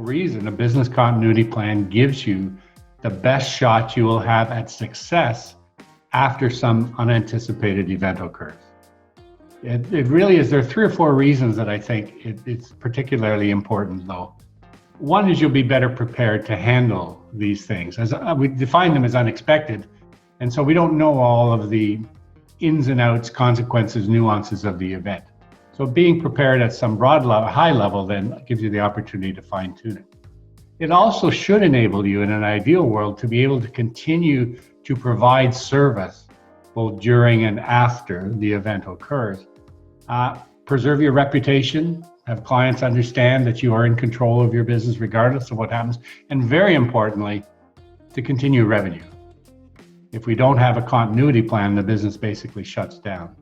reason, a business continuity plan gives you the best shot you will have at success after some unanticipated event occurs. It really is. There are 3 or 4 reasons that I think it's particularly important, though. One is you'll be better prepared to handle these things. As we define them as unexpected, and so we don't know all of the ins and outs, consequences, nuances of the event. So being prepared at some high level then gives you the opportunity to fine tune it. It also should enable you in an ideal world to be able to continue to provide service both during and after the event occurs. Preserve your reputation, have clients understand that you are in control of your business regardless of what happens, and very importantly, to continue revenue. If we don't have a continuity plan, the business basically shuts down.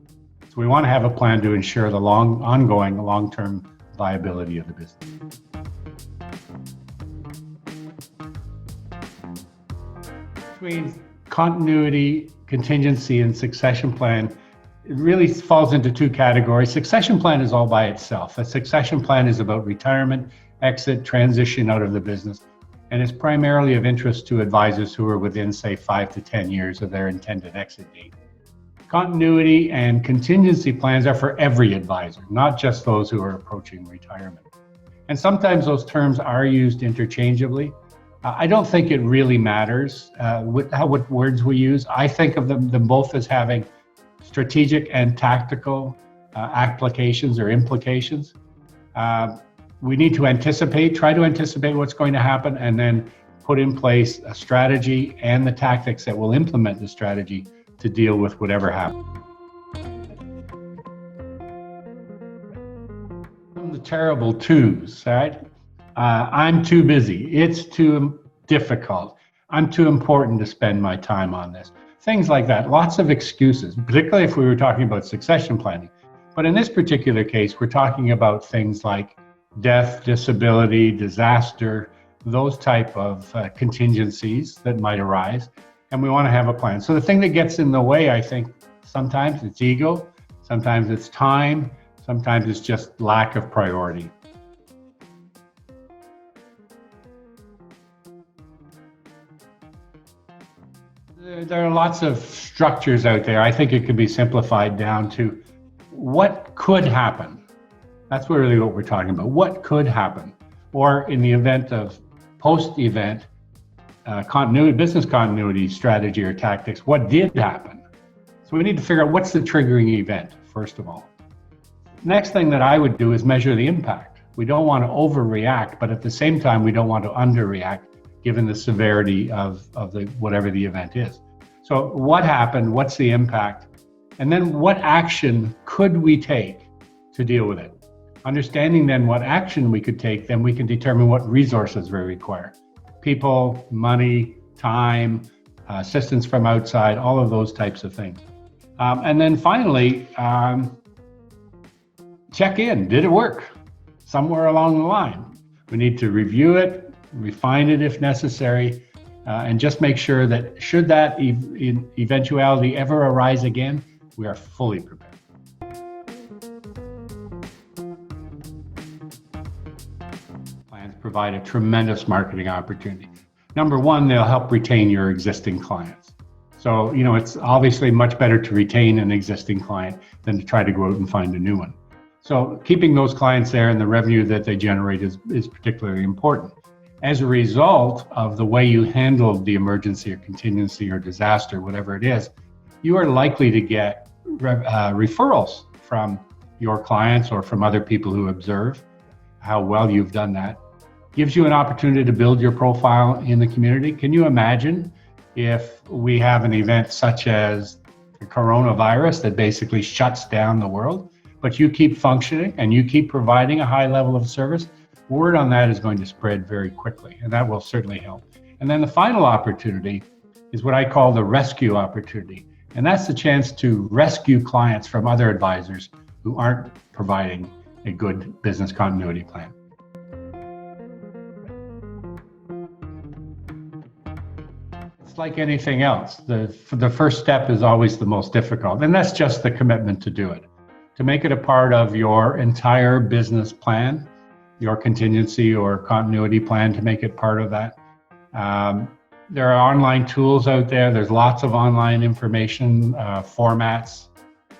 So we want to have a plan to ensure the ongoing long-term viability of the business. Between continuity, contingency, and succession plan, it really falls into 2 categories. Succession plan is all by itself. A succession plan is about retirement, exit, transition out of the business, and it's primarily of interest to advisors who are within, say, 5 to 10 years of their intended exit date. Continuity and contingency plans are for every advisor, not just those who are approaching retirement. And sometimes those terms are used interchangeably. I don't think it really matters what words we use. I think of them both as having strategic and tactical applications or implications. We need to try to anticipate what's going to happen, and then put in place a strategy and the tactics that will implement the strategy to deal with whatever happens. The terrible twos, right? I'm too busy. It's too difficult. I'm too important to spend my time on this. Things like that. Lots of excuses, particularly if we were talking about succession planning. But in this particular case, we're talking about things like death, disability, disaster, those type of contingencies that might arise. And we want to have a plan. So the thing that gets in the way, I think, sometimes it's ego, sometimes it's time, sometimes it's just lack of priority. There are lots of structures out there. I think it could be simplified down to what could happen. That's really what we're talking about. What could happen? Or in the event of post-event, business continuity strategy or tactics, what did happen? So we need to figure out what's the triggering event, first of all. Next thing that I would do is measure the impact. We don't want to overreact, but at the same time, we don't want to underreact given the severity of whatever the event is. So what happened? What's the impact? And then what action could we take to deal with it? Understanding then what action we could take, then we can determine what resources we require. People, money, time, assistance from outside, all of those types of things. And then finally, check in. Did it work? Somewhere along the line. We need to review it, refine it if necessary, and just make sure that should that eventuality ever arise again, we are fully prepared. Plans provide a tremendous marketing opportunity. Number one, they'll help retain your existing clients. So, it's obviously much better to retain an existing client than to try to go out and find a new one. So keeping those clients there and the revenue that they generate is particularly important. As a result of the way you handled the emergency or contingency or disaster, whatever it is, you are likely to get referrals from your clients or from other people who observe how well you've done that. Gives you an opportunity to build your profile in the community. Can you imagine if we have an event such as the coronavirus that basically shuts down the world, but you keep functioning and you keep providing a high level of service? Word on that is going to spread very quickly, and that will certainly help. And then the final opportunity is what I call the rescue opportunity. And that's the chance to rescue clients from other advisors who aren't providing a good business continuity plan. It's like anything else. The first step is always the most difficult, and that's just the commitment to do it. To make it a part of your entire business plan, your contingency or continuity plan to make it part of that. There are online tools out there. There's lots of online information, formats,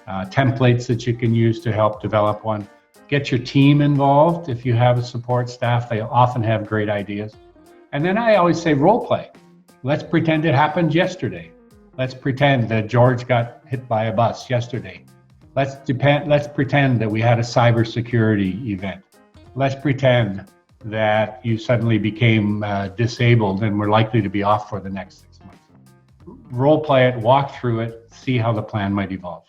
templates that you can use to help develop one. Get your team involved. If you have a support staff, they often have great ideas. And then I always say role play. Let's pretend it happened yesterday. Let's pretend that George got hit by a bus yesterday. Let's pretend that we had a cybersecurity event. Let's pretend that you suddenly became disabled and were likely to be off for the next 6 months. Role play it, walk through it, see how the plan might evolve.